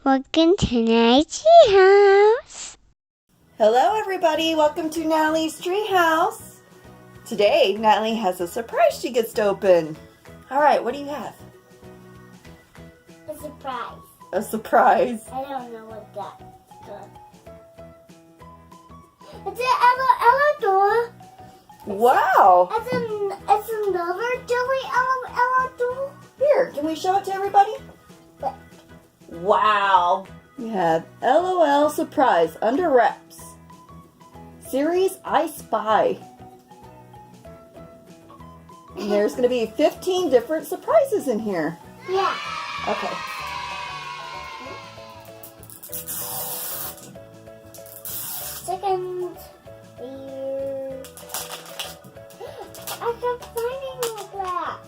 Welcome to tonight's Treehouse. Hello everybody, welcome to Natalie's Treehouse. Today, Natalie has a surprise she gets to open. Alright, what do you have? A surprise. A surprise. I don't know what that's. It's an Ella doll. Wow! It's another Joey Ella doll. Here, can we show it to everybody? Look. Wow! We have LOL Surprise Under Wraps. Series I Spy. And there's going to be 15 different surprises in here. Yeah. Okay. Second here. I kept finding the glass.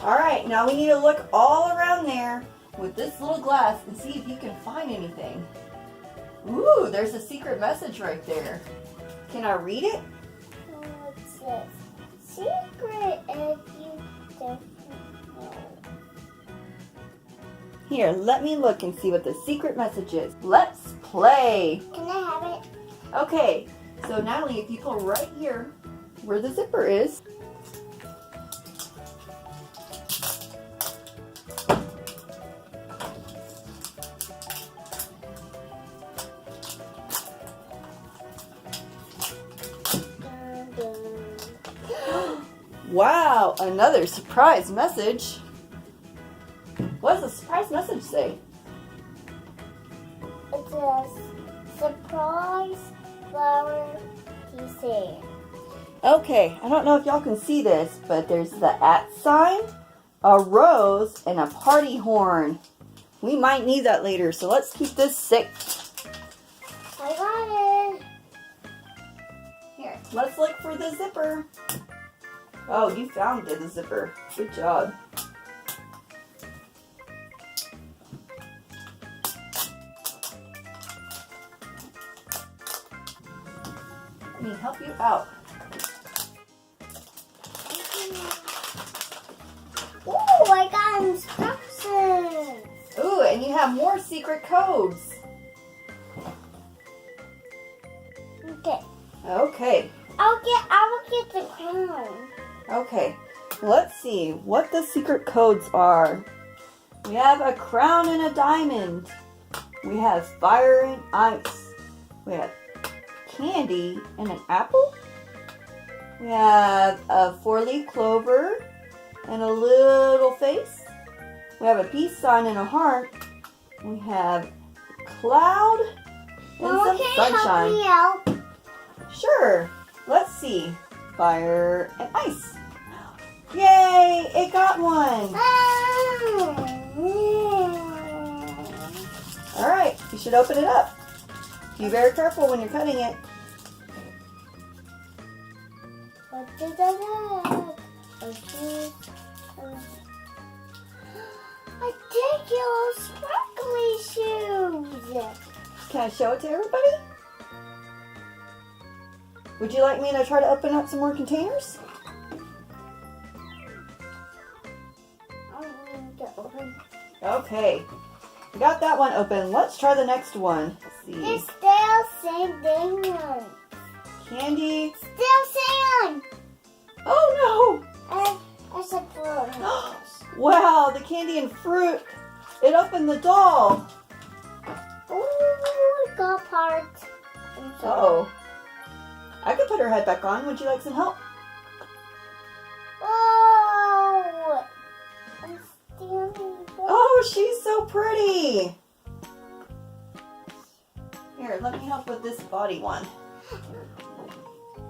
Alright, now we need to look all around there with this little glass and see if you can find anything. Ooh, there's a secret message right there. Can I read it? What's this? Secret if you don't know. Here, let me look and see what the secret message is. Let's play. Can I have it? Okay, so Natalie, if you go right here where the zipper is. Wow, another surprise message. What does the surprise message say? It says, surprise flower keychain. Okay, I don't know if y'all can see this, but there's the @ sign, a rose, and a party horn. We might need that later, so let's keep this safe. I got it. Here, let's look for the zipper. Oh, you found the zipper. Good job. Let me help you out. Ooh, I got instructions. Ooh, and you have more secret codes. Okay. Okay. I will get the crown. Okay, let's see what the secret codes are. We have a crown and a diamond. We have fire and ice. We have candy and an apple. We have a 4-leaf clover and a little face. We have a peace sign and a heart. We have a cloud and Mama, some can you sunshine. help me out? Sure, let's see. Fire and ice. Yay! It got one! Alright, you should open it up. Be very careful when you're cutting it. What did I have? I take your sparkly shoes. Can I show it to everybody? Would you like me to try to open up some more containers? Okay, we got that one open. Let's try the next one. Let's see. It's still same thing. Candy. Still sand. Oh It's a fruit. no! Wow, the candy and fruit. It opened the doll. Ooh, it got parts. Oh. I could put her head back on. Would you like some help? Oh, I'm standing. Oh, she's so pretty. Here, let me help with this body one.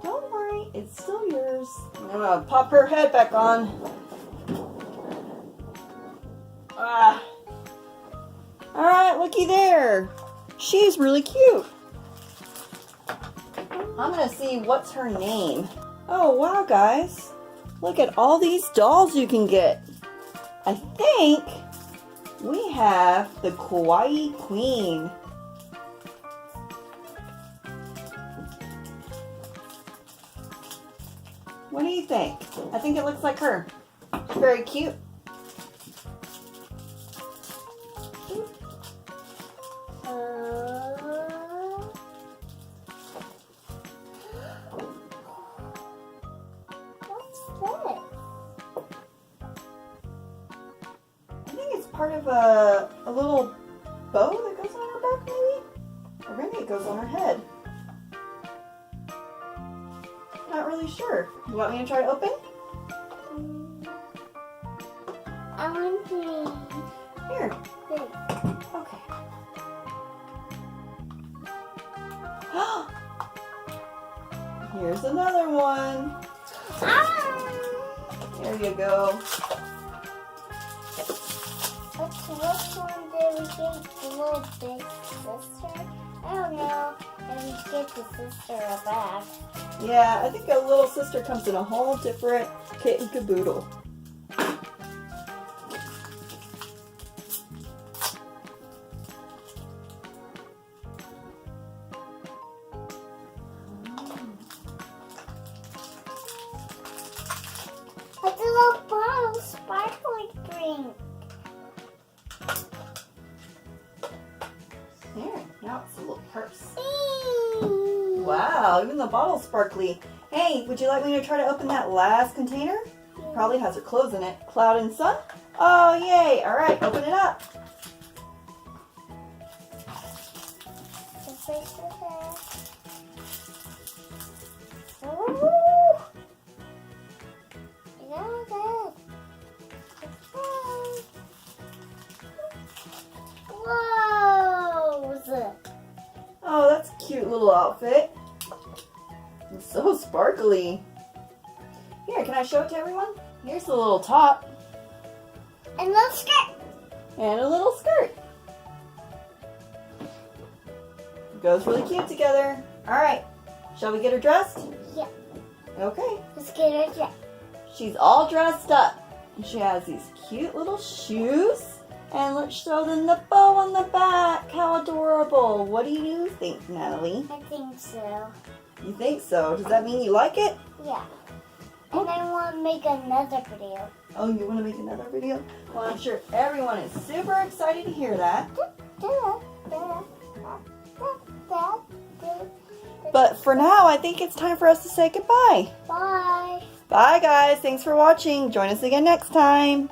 Don't worry, it's still yours. I'm gonna pop her head back on. Ah. Alright, looky there. She's really cute. I'm gonna see what's her name. Oh, wow, guys. Look at all these dolls you can get. I think we have the Kawaii Queen. What do you think? I think it looks like her. She's very cute. it's part of a little bow that goes on her back, maybe? Or maybe it goes on her head. Not really sure. You want me to try to open? I want to. Here. Big. Okay. Here's another one. Ah! There you go. Which one did we get the little big sister? I don't know if we get the sister a bag. Yeah, I think a little sister comes in a whole different kit and caboodle. It's a little bottle sparkling drink. There, now it's a little purse. Eee. Wow, even the bottle's sparkly. Hey, would you like me to try to open that last container? Probably has her clothes in it. Cloud and sun? Oh, yay. All right, open it up. Just wait for that. Ooh. Yeah, good. Whoa! Oh, that's a cute little outfit. It's so sparkly. Here, can I show it to everyone? Here's the little top And little skirt. and a little skirt. Goes really cute together. All right, shall we get her dressed? Yeah. Okay. Let's get her dressed. She's all dressed up. She has these cute little shoes. And let's show them the bow on the back. How adorable. What do you think, Natalie? I think so. You think so? Does that mean you like it? Yeah. And I want to make another video. Oh, you want to make another video? Well, I'm sure everyone is super excited to hear that. But for now, I think it's time for us to say goodbye. Bye. Bye, guys. Thanks for watching. Join us again next time.